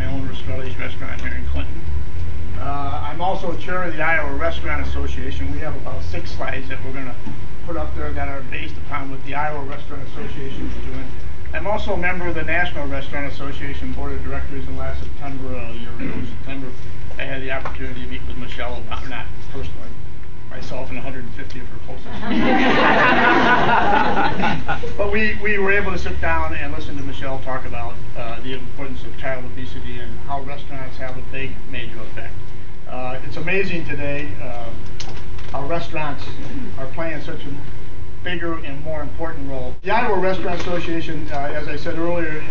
I own Ristretti's restaurant here in Clinton. I'm also chair of the Iowa Restaurant Association. We have about 6 slides that we're going to put up there that are based upon what the Iowa Restaurant Association is doing. I'm also a member of the National Restaurant Association Board of Directors, and last September, a year ago, September, I had the opportunity to meet with Michelle, not personally, myself and 150 of her closest friends. But we were able to sit down and listen to Michelle talk about the importance of child obesity and how restaurants have a big, major effect. It's amazing today how restaurants are playing such a bigger and more important role. The Iowa Restaurant Association, as I said earlier,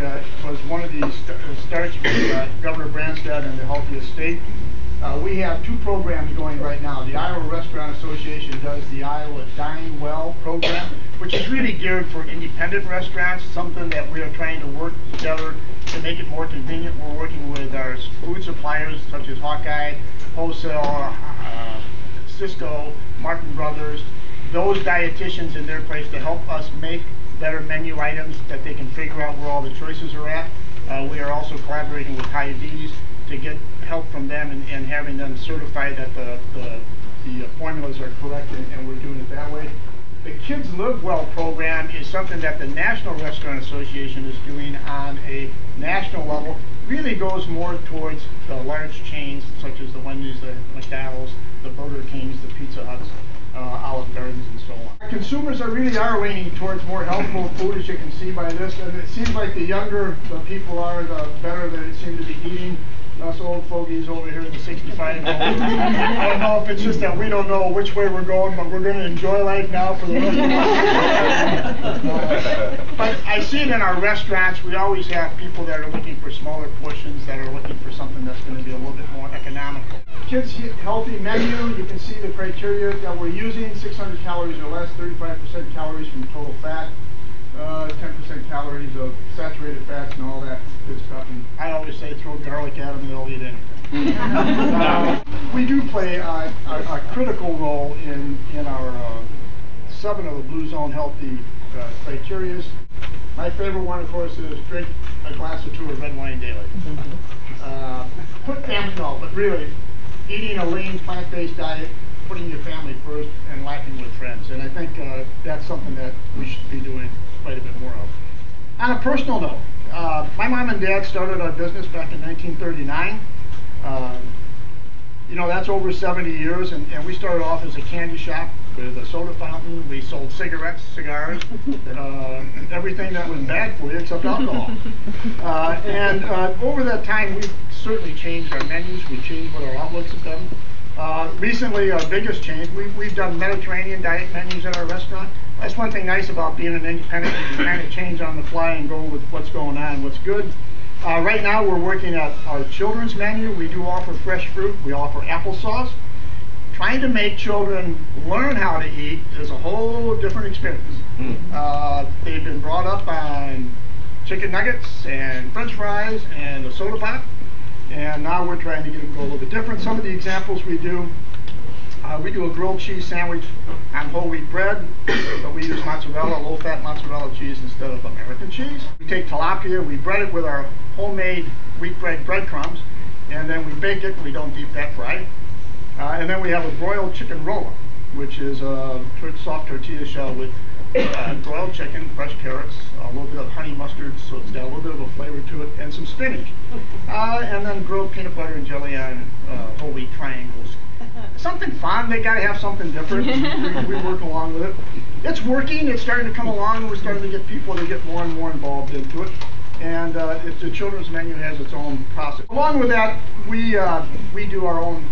was one of the starts with Governor Branstad and the Healthiest State. We have 2 programs going right now. The Iowa Restaurant Association does the Iowa Dine Well program, which is really geared for independent restaurants, something that we are trying to work together to make it more convenient. We're working with our food suppliers such as Hawkeye, Wholesale, Cisco, Martin Brothers, those dietitians in their place to help us make better menu items that they can figure out where all the choices are at. We are also collaborating with Hy-Vees to get help from them and having them certify that the formulas are correct, and we're doing it that way. The Kids Live Well program is something that the National Restaurant Association is doing on a national level. Really goes more towards the large chains such as the Wendy's, the McDonald's, the Burger Kings, the Pizza Huts, Olive Gardens, and so on. Consumers are leaning towards more healthful food, as you can see by this, and it seems like the younger the people are, the better they seem to be eating. Us old fogies over here in the 65. I don't know if it's just that we don't know which way we're going, but we're going to enjoy life now for the rest of us. But I see it in our restaurants. We always have people that are looking for smaller portions, that are looking for something that's going to be a little bit more economical. Kids Healthy Menu, you can see the criteria that we're using: 600 calories or less, 35% calories from total fat, 10% calories of saturated fats and all that good stuff. And I always say throw garlic at them and they'll eat anything. We do play a critical role in our 7 of the Blue Zone Healthy criterias. My favorite one, of course, is drink a glass or 2 of red wine daily. Put family, no, but really, eating a lean plant-based diet, putting your family first, and laughing with friends. And I think that's something that we should be doing quite a bit more of. On a personal note, my mom and dad started our business back in 1939. You know, that's over 70 years, and we started off as a candy shop with a soda fountain. We sold cigarettes, cigars, everything that was bad for you except alcohol. And over that time, we've certainly changed our menus. We've changed what our outlooks have done. Recently, our biggest change, we've done Mediterranean diet menus at our restaurant. That's one thing nice about being an independent. You can kind of change on the fly and go with what's going on, what's good. Right now, we're working at our children's menu. We do offer fresh fruit. We offer applesauce. Trying to make children learn how to eat is a whole different experience. They've been brought up on chicken nuggets and French fries and a soda pop. And now we're trying to get them to go a little bit different. Some of the examples we do a grilled cheese sandwich on whole wheat bread, but we use mozzarella, low-fat mozzarella cheese instead of American cheese. We take tilapia, we bread it with our homemade wheat bread breadcrumbs, and then we bake it. We don't deep fat fry. And then we have a broiled chicken roll-up, which is a soft tortilla shell with broiled chicken, fresh carrots, a little bit of honey mustard, so it's got a little bit of a flavor to it, and some spinach. And then grilled peanut butter and jelly on whole wheat triangles. Something fun. They got to have something different. We work along with it. It's working. It's starting to come along. We're starting to get people to get more and more involved into it. And the children's menu has its own process. Along with that, we do our own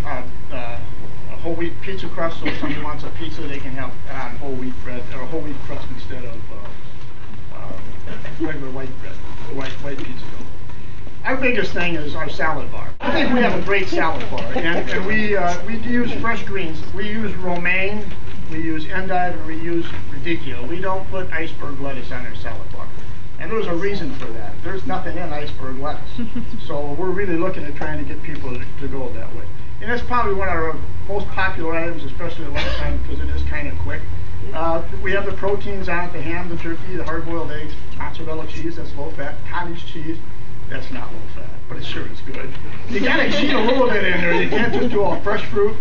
whole wheat pizza crust. So if somebody wants a pizza, they can have on whole wheat bread or whole wheat crust instead of regular white bread, white pizza dough. Our biggest thing is our salad bar. I think we have a great salad bar, and we use fresh greens. We use romaine, we use endive, and we use radicchio. We don't put iceberg lettuce on our salad bar. And there's a reason for that. There's nothing in iceberg lettuce. So we're really looking at trying to get people to go that way. And it's probably one of our most popular items, especially at lunchtime, because it is kind of quick. We have the proteins on it: the ham, the turkey, the hard-boiled eggs, mozzarella cheese, that's low-fat, cottage cheese, that's not low-fat, but it sure is good. good. You gotta heat a little bit in there. You can't just do all fresh fruit.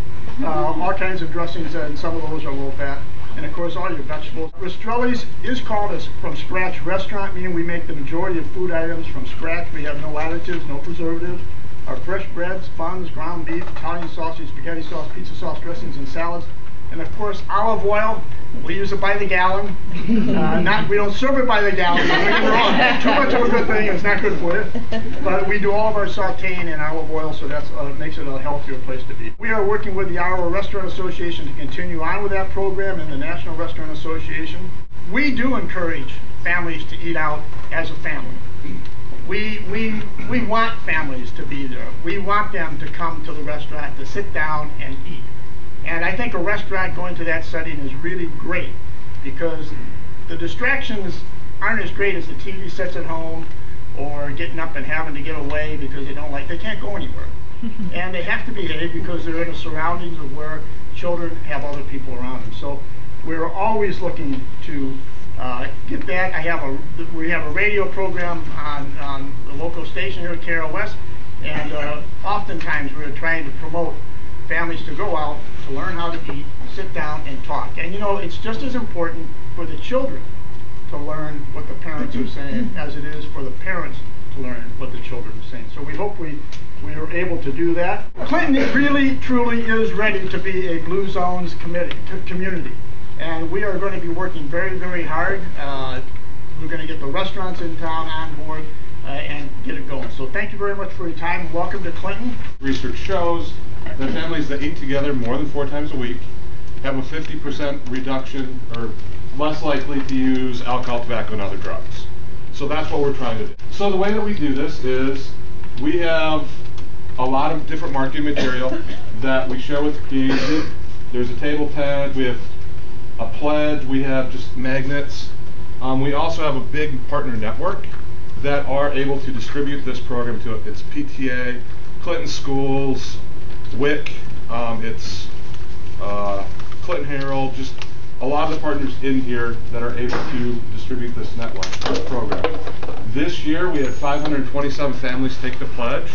All kinds of dressings, and some of those are low fat. And of course, all your vegetables. Rastrelli's is called a from scratch restaurant, meaning we make the majority of food items from scratch. We have no additives, no preservatives. Our fresh breads, buns, ground beef, Italian sausage, spaghetti sauce, pizza sauce, dressings, and salads. And of course, olive oil. We use it by the gallon. We don't serve it by the gallon. Don't get me wrong. Too much of a good thing, it's not good for you. But we do all of our sauteing in olive oil, so that makes it a healthier place to be. We are working with the Iowa Restaurant Association to continue on with that program and the National Restaurant Association. We do encourage families to eat out as a family. We want families to be there. We want them to come to the restaurant to sit down and eat. And I think a restaurant going to that setting is really great because the distractions aren't as great as the TV sets at home or getting up and having to get away because they can't go anywhere. And they have to behave because they're in the surroundings of where children have other people around them. So we're always looking to get that. We have a radio program on the local station here at KROS, and oftentimes we're trying to promote families to go out to learn how to eat, sit down and talk. And it's just as important for the children to learn what the parents are saying as it is for the parents to learn what the children are saying. So we hope we are able to do that. Clinton really, truly is ready to be a Blue Zones community. And we are going to be working very, very hard. We're going to get the restaurants in town on board and get it going. So thank you very much for your time. Welcome to Clinton. Research shows that families that eat together more than 4 times a week have a 50% reduction or less likely to use alcohol, tobacco, and other drugs. So that's what we're trying to do. So the way that we do this is we have a lot of different marketing material that we share with the community. There's a table tent, we have a pledge, we have just magnets. We also have a big partner network that are able to distribute this program to it. It's PTA, Clinton Schools, WIC, it's Clinton Herald, just a lot of the partners in here that are able to distribute this network, this program. This year we had 527 families take the pledge.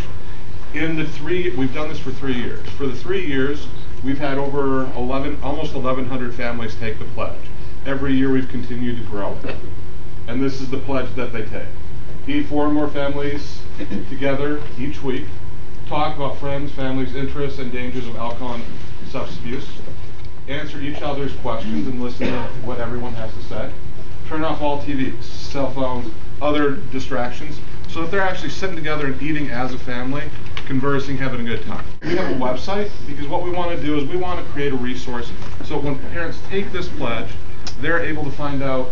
We've done this for 3 years. For the 3 years, we've had over almost 1,100 families take the pledge. Every year we've continued to grow it. And this is the pledge that they take. Eat 4 or more families together each week. Talk about friends, families, interests, and dangers of alcohol and substance abuse. Answer each other's questions and listen to what everyone has to say. Turn off all TVs, cell phones, other distractions, so that they're actually sitting together and eating as a family, conversing, having a good time. We have a website because what we want to do is we want to create a resource so when parents take this pledge, they're able to find out,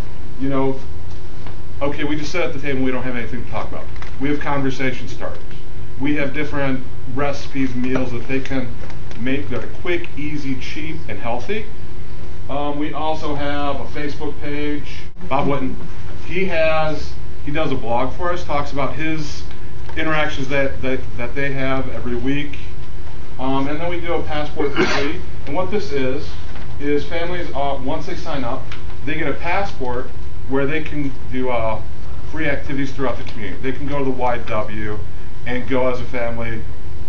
okay, we just sit at the table and we don't have anything to talk about. We have conversation starters. We have different recipes, meals that they can make that are quick, easy, cheap, and healthy. We also have a Facebook page. Bob Whitten, he does a blog for us, talks about his interactions that they have every week. And then we do a passport for free. And what this is families, once they sign up, they get a passport where they can do free activities throughout the community. They can go to the YW and go as a family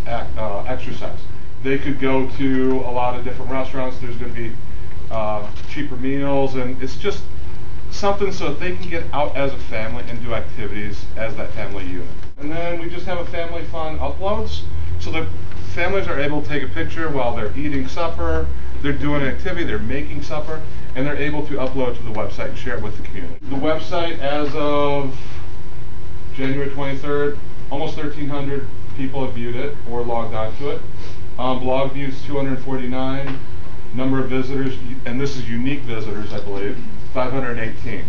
exercise. They could go to a lot of different restaurants. There's going to be cheaper meals, and it's just something so that they can get out as a family and do activities as that family unit. And then we just have a family fun uploads, so that families are able to take a picture while they're eating supper, they're doing an activity, they're making supper, and they're able to upload to the website and share it with the community. The website, as of January 23rd, almost 1,300 people have viewed it or logged on to it. Blog views 249, number of visitors, and this is unique visitors, I believe, 518.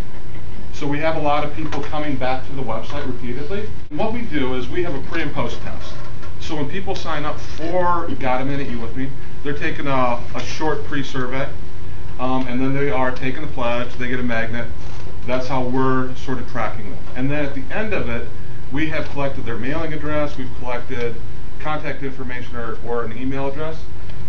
So we have a lot of people coming back to the website repeatedly. What we do is we have a pre and post test. So when people sign up for Got a Minute, Eat With Me, they're taking a short pre-survey, and then they are taking the pledge, they get a magnet. That's how we're sort of tracking them. And then at the end of it, we have collected their mailing address, we've collected contact information or an email address,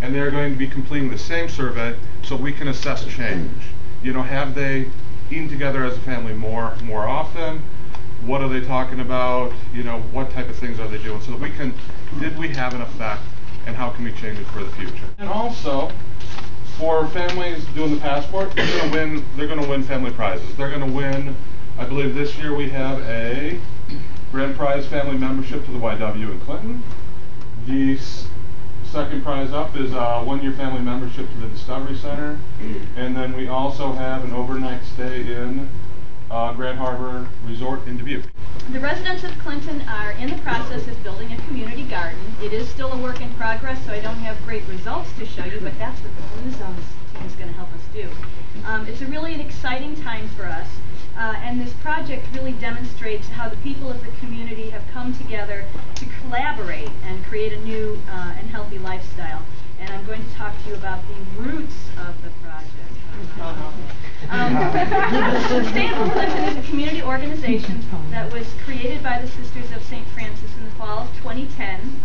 and they're going to be completing the same survey so we can assess change. Have they eaten together as a family more often? what are they talking about, you know, what type of things are they doing, so that we can, did we have an effect, and how can we change it for the future? And also, for families doing the passport, they're going to win family prizes. They're going to win, I believe this year we have a grand prize family membership to the YW in Clinton. The second prize up is a one-year family membership to the Discovery Center. And then we also have an overnight stay in Grand Harbor Resort in Dubuque. The residents of Clinton are in the process of building a community garden. It is still a work in progress, so I don't have great results to show you, but that's what the Blue Zones team is going to help us do. It's really an exciting time for us, and this project really demonstrates how the people of the community have come together to collaborate and create a new and healthy lifestyle. And I'm going to talk to you about the roots of the project. Sustainable Clinton is a community organization that was created by the Sisters of St. Francis in the fall of 2010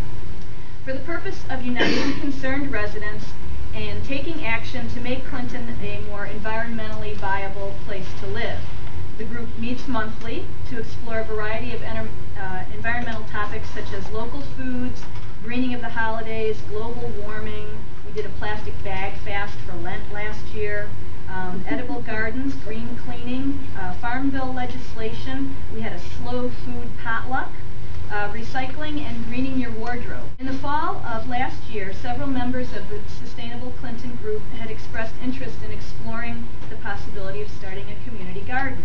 for the purpose of uniting concerned residents and taking action to make Clinton a more environmentally viable place to live. The group meets monthly to explore a variety of environmental topics such as local foods, greening of the holidays, global warming. We did a plastic bag fast for Lent last year. Edible gardens, green cleaning, Farm Bill legislation. We had a slow food potluck, recycling, and greening your wardrobe. In the fall of last year, several members of the Sustainable Clinton group had expressed interest in exploring the possibility of starting a community garden.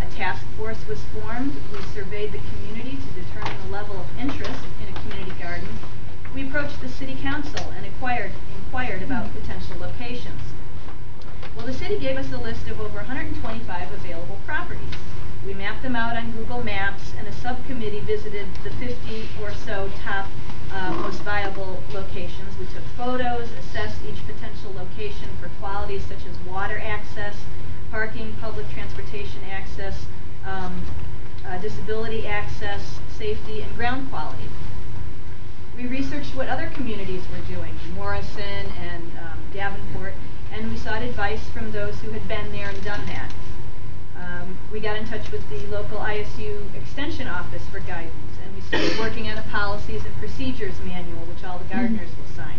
A task force was formed. We surveyed the community to determine the level of interest in a community garden. We approached the City Council and inquired about potential locations. Well, the city gave us a list of over 125 available properties. We mapped them out on Google Maps, and a subcommittee visited the 50 or so top most viable locations. We took photos, assessed each potential location for qualities such as water access, parking, public transportation access, disability access, safety, and ground quality. We researched what other communities were doing, Morrison and Davenport, and we sought advice from those who had been there and done that. We got in touch with the local ISU Extension Office for guidance, and we started working on a policies and procedures manual, which all the gardeners will sign.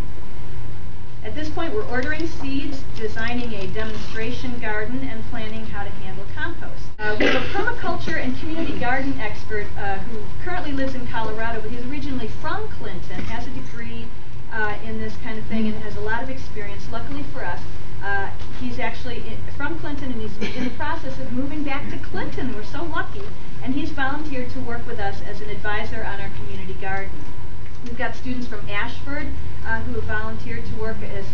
At this point, we're ordering seeds, designing a demonstration garden, and planning how to handle compost. We have a permaculture and community garden expert who currently lives in Colorado, but he's originally from Clinton, has a degree in this kind of thing, and has a lot of experience. Luckily for us, he's actually from Clinton, and he's in the process of moving back to Clinton. We're so lucky. And he's volunteered to work with us as an advisor on our community garden. We've got students from Ashford who have volunteered to work as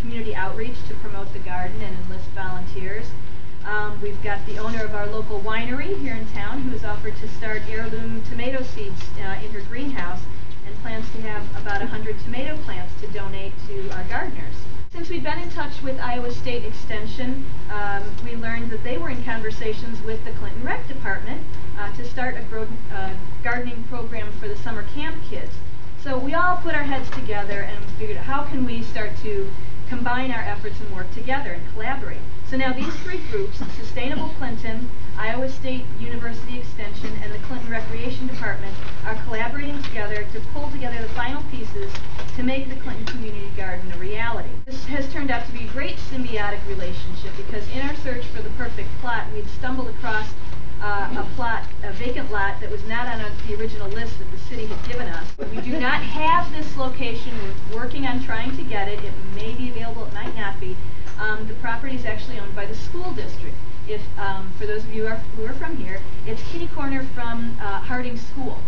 community outreach to promote the garden and enlist volunteers. We've got the owner of our local winery here in town who has offered to start heirloom tomato seeds in her greenhouse and plans to have about 100 tomato plants to donate to our gardeners. Since we've been in touch with Iowa State Extension, we learned that they were in conversations with the Clinton Rec Department to start a gardening program for the summer camp kids. So we all put our heads together and figured out how can we start to combine our efforts and work together and collaborate. So now these three groups, Sustainable Clinton, Iowa State University Extension, and the Clinton Recreation Department, are collaborating together to pull together the final pieces to make the Clinton Community Garden a reality. This has turned out to be a great symbiotic relationship because in our search for the perfect plot, we'd stumbled across a vacant lot that was not on the original list that the city had given us. We do not have this location. We're working on trying to get it. It may be available, it might not be. The property is actually owned by the school district. If for those of you who are from here, it's kitty corner from Harding School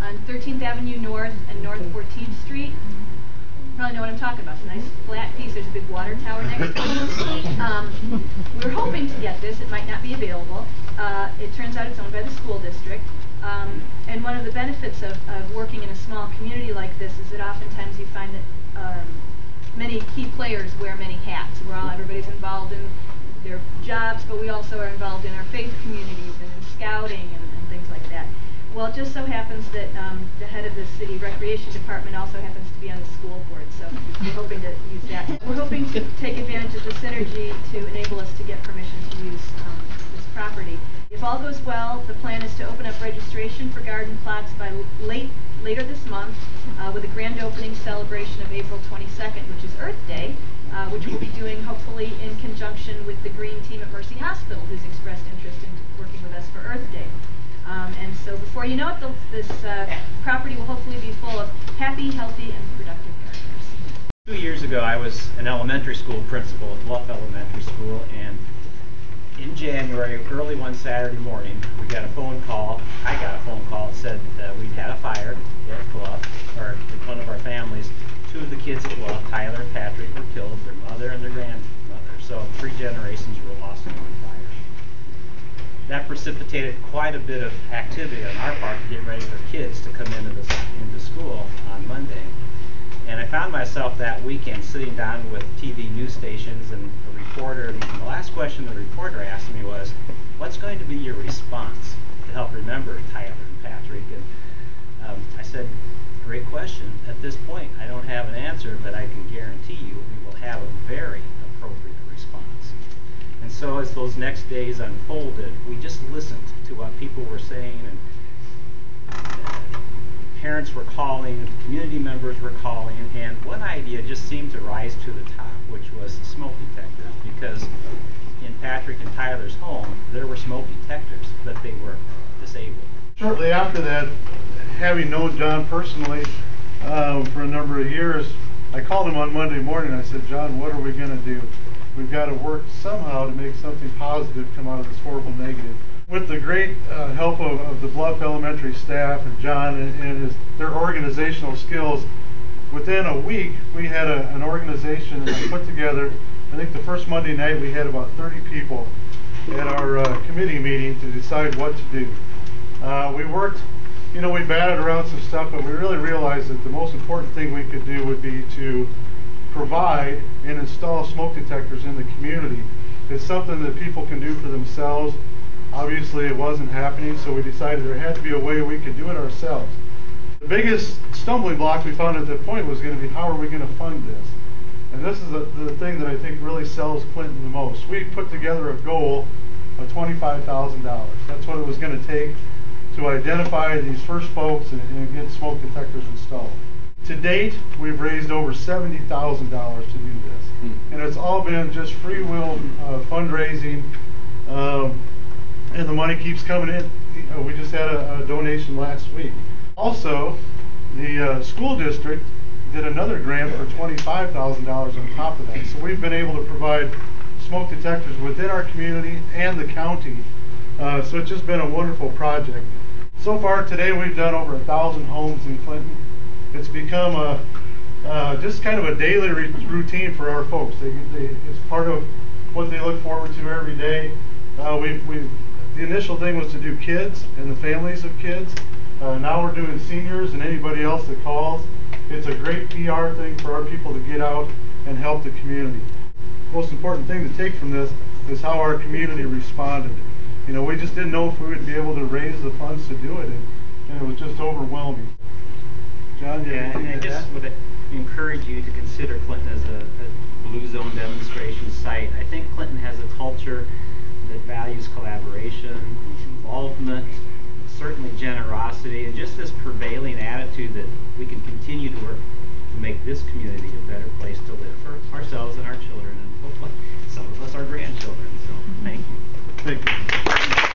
on 13th Avenue North and North 14th Street. You probably know what I'm talking about. It's a nice flat piece. There's a big water tower next to it. We're hoping to get this. It might not be available. It turns out it's owned by the school district. And one of the benefits of working in a small community like this is that oftentimes you find that many key players wear many hats. Everybody's involved in their jobs, but we also are involved in our faith communities and in scouting and things like that. Well, it just so happens that the head of the city recreation department also happens to be on the school board, so we're hoping to use that. We're hoping to take advantage of the synergy to enable us to get permission to use this property. If all goes well, the plan is to open up registration for garden plots by later this month with a grand opening celebration of April 22nd, which is Earth Day, which we'll be doing hopefully in conjunction with the Green Team at Mercy Hospital, who's expressed interest in working with us for Earth Day. And so before you know it, this property will hopefully be full of happy, healthy, and productive gardeners. 2 years ago, I was an elementary school principal at Bluff Elementary School, and in January, early one Saturday morning, I got a phone call that said that we'd had a fire at Bluff, or with one of our families. 2 of the kids at Bluff, Tyler and Patrick, were killed, their mother and their grandmother. So 3 generations were lost in one fire. That precipitated quite a bit of activity on our part to get ready for kids to come into school on Monday. And I found myself that weekend sitting down with TV news stations and a reporter, and the last question the reporter asked me was, what's going to be your response to help remember Tyler and Patrick? And I said, great question. At this point, I don't have an answer, but I can guarantee you we will have a very appropriate response. And so as those next days unfolded, we just listened to what people were saying, and parents were calling, community members were calling, and one idea just seemed to rise to the top, which was smoke detectors, because in Patrick and Tyler's home, there were smoke detectors, but they were disabled. Shortly after that, having known John personally for a number of years, I called him on Monday morning. I said, John, what are we going to do? We've got to work somehow to make something positive come out of this horrible negative. With the great help of the Bluff Elementary staff and John and their organizational skills, within a week we had an organization that I put together. I think the first Monday night we had about 30 people at our committee meeting to decide what to do. We worked, we batted around some stuff, but we really realized that the most important thing we could do would be to provide and install smoke detectors in the community. It's something that people can do for themselves. Obviously it wasn't happening, so we decided there had to be a way we could do it ourselves. The biggest stumbling block we found at that point was going to be, how are we going to fund this? And this is the thing that I think really sells Clinton the most. We put together a goal of $25,000. That's what it was going to take to identify these first folks and get smoke detectors installed. To date, we've raised over $70,000 to do this. And it's all been just free will fundraising. And the money keeps coming in. We just had a donation last week. Also, the school district did another grant for $25,000 on top of that. So we've been able to provide smoke detectors within our community and the county. So it's just been a wonderful project. So far today we've done over 1,000 homes in Clinton. It's become just kind of a daily routine for our folks. It's part of what they look forward to every day. The initial thing was to do kids and the families of kids. Now we're doing seniors and anybody else that calls. It's a great PR thing for our people to get out and help the community. The most important thing to take from this is how our community responded. We just didn't know if we would be able to raise the funds to do it, and it was just overwhelming. John, and I just would encourage you to consider Clinton as a Blue Zone demonstration site. I think Clinton has a culture that values collaboration, involvement, certainly generosity, and just this prevailing attitude that we can continue to work to make this community a better place to live for ourselves and our children, and hopefully some of us our grandchildren. So thank you. Thank you.